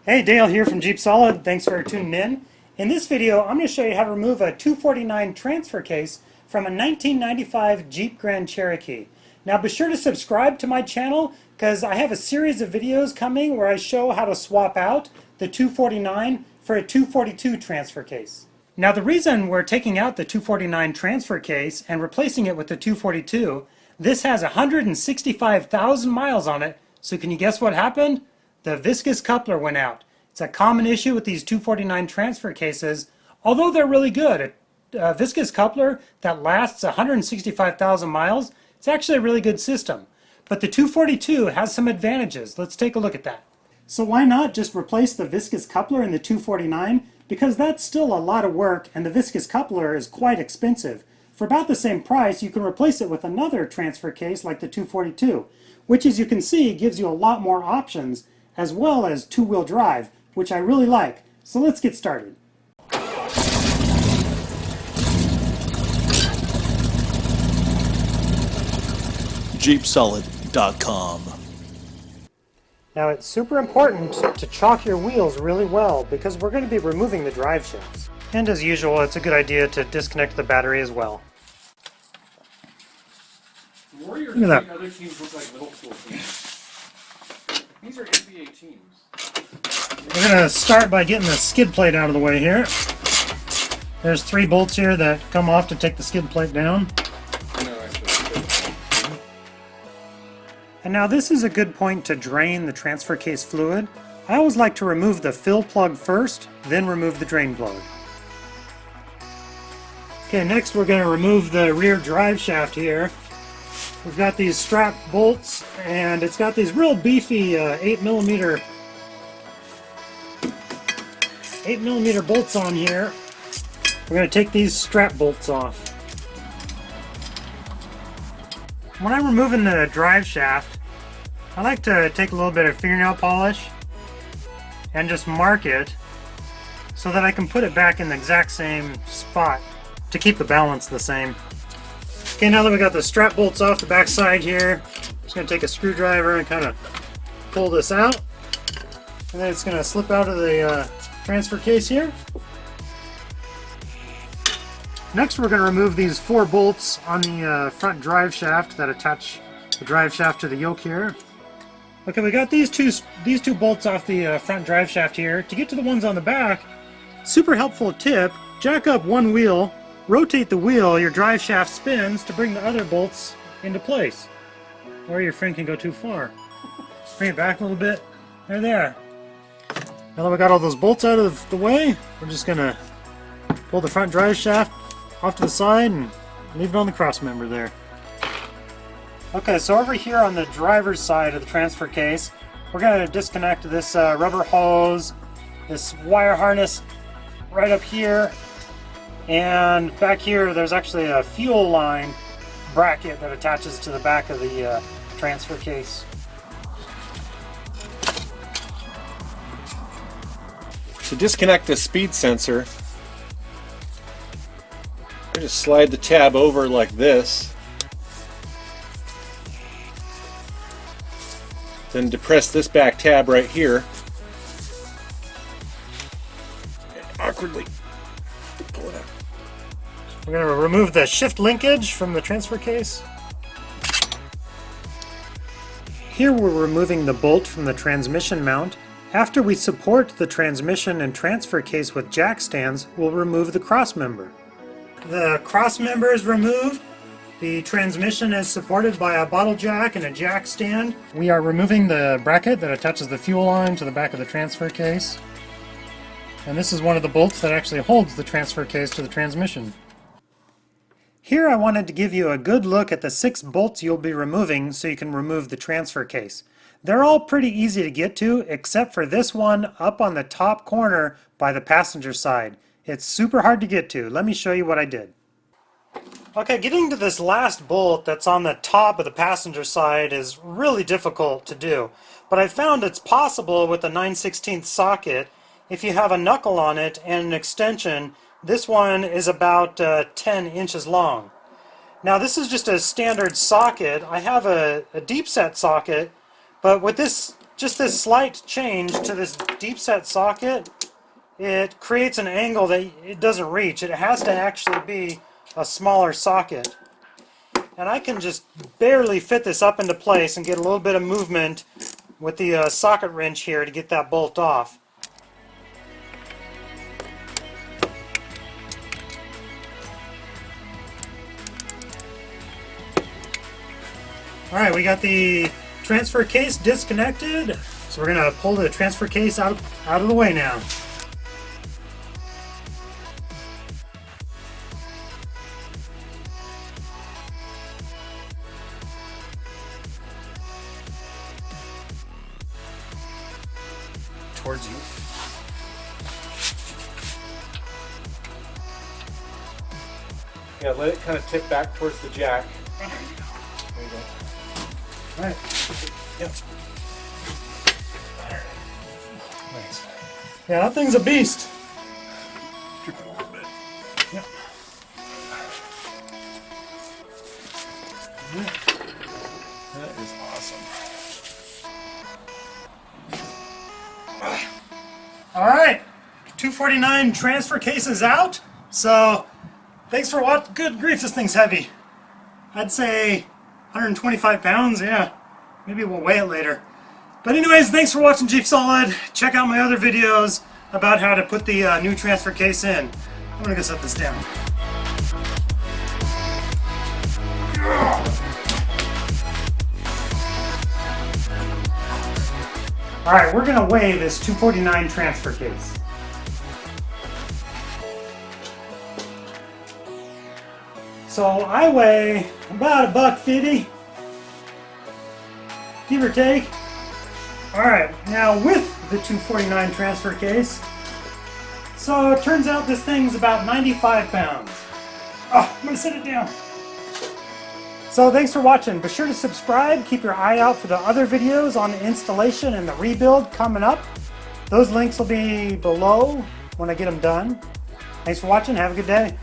Hey, Dale here from JeepSolid. Thanks for tuning in. In this video, I'm going to show you how to remove a 249 transfer case from a 1995 Jeep Grand Cherokee. Now be sure to subscribe to my channel because I have a series of videos coming where I show how to swap out the 249 for a 242 transfer case. Now the reason we're taking out the 249 transfer case and replacing it with the 242, this has 165,000 miles on it, so can you guess what happened? The viscous coupler went out. It's a common issue with these 249 transfer cases, although they're really good. A viscous coupler that lasts 165,000 miles, it's actually a really good system. But the 242 has some advantages. Let's take a look at that. So why not just replace the viscous coupler in the 249? Because that's still a lot of work and the viscous coupler is quite expensive. For about the same price, you can replace it with another transfer case like the 242, which as you can see gives you a lot more options as well as two-wheel drive, which I really like. So let's get started. JeepSolid.com. Now it's super important to chock your wheels really well because we're going to be removing the drive shafts. And as usual, it's a good idea to disconnect the battery as well. Warriors Look at and other teams look like middle school teams. These are NBA teams. We're going to start by getting the skid plate out of the way here. There's 3 bolts here that come off to take the skid plate down. And now this is a good point to drain the transfer case fluid. I always like to remove the fill plug first, then remove the drain plug. Okay, next we're going to remove the rear drive shaft here. We've got these strap bolts, and it's got these real beefy 8mm bolts on here. We're going to take these strap bolts off. When I'm removing the drive shaft, I like to take a little bit of fingernail polish and just mark it so that I can put it back in the exact same spot to keep the balance the same. Okay, now that we got the strap bolts off the back side here, I'm just going to take a screwdriver and kind of pull this out. And then it's going to slip out of the transfer case here. Next we're going to remove these 4 bolts on the front drive shaft that attach the drive shaft to the yoke here. Okay, we got these two bolts off the front drive shaft here. To get to the ones on the back, super helpful tip, jack up one wheel, rotate the wheel, your drive shaft spins to bring the other bolts into place. Or your friend can go too far. Bring it back a little bit. There. Now that we got all those bolts out of the way, we're just going to pull the front drive shaft off to the side and leave it on the cross member there. Okay, so over here on the driver's side of the transfer case, we're going to disconnect this rubber hose, this wire harness right up here, and back here there's actually a fuel line bracket that attaches to the back of the transfer case. To disconnect the speed sensor, I just slide the tab over like this, then depress this back tab right here, and awkwardly pull it out. We're going to remove the shift linkage from the transfer case. Here we're removing the bolt from the transmission mount. After we support the transmission and transfer case with jack stands, we'll remove the cross member. The cross member is removed. The transmission is supported by a bottle jack and a jack stand. We are removing the bracket that attaches the fuel line to the back of the transfer case. And this is one of the bolts that actually holds the transfer case to the transmission. Here I wanted to give you a good look at the 6 bolts you'll be removing so you can remove the transfer case. They're all pretty easy to get to except for this one up on the top corner by the passenger side. It's super hard to get to. Let me show you what I did. Okay, getting to this last bolt that's on the top of the passenger side is really difficult to do. But I found it's possible with a 9/16 socket. If you have a knuckle on it and an extension, this one is about 10 inches long. Now this is just a standard socket. I have a deep set socket, but with this just this slight change to this deep set socket, it creates an angle that it doesn't reach. It has to actually be a smaller socket. And I can just barely fit this up into place and get a little bit of movement with the socket wrench here to get that bolt off. Alright, we got the transfer case disconnected, so we're going to pull the transfer case out of the way now. Towards you. Yeah, let it kind of tip back towards the jack. There you go. All right. Yep. Nice. Yeah, that thing's a beast. Strip it a little bit. Yep. That is awesome. All right, 249 transfer case is out. So, thanks for watching. Good grief, this thing's heavy. I'd say 125 pounds, yeah. Maybe we'll weigh it later. But anyways, thanks for watching JeepSolid. Check out my other videos about how to put the new transfer case in. I'm gonna go set this down. All right, we're gonna weigh this 249 transfer case. So I weigh about $1.50, give or take. All right, now with the 249 transfer case, so it turns out this thing's about 95 pounds. Oh, I'm gonna set it down. So thanks for watching. Be sure to subscribe. Keep your eye out for the other videos on the installation and the rebuild coming up. Those links will be below when I get them done. Thanks for watching. Have a good day.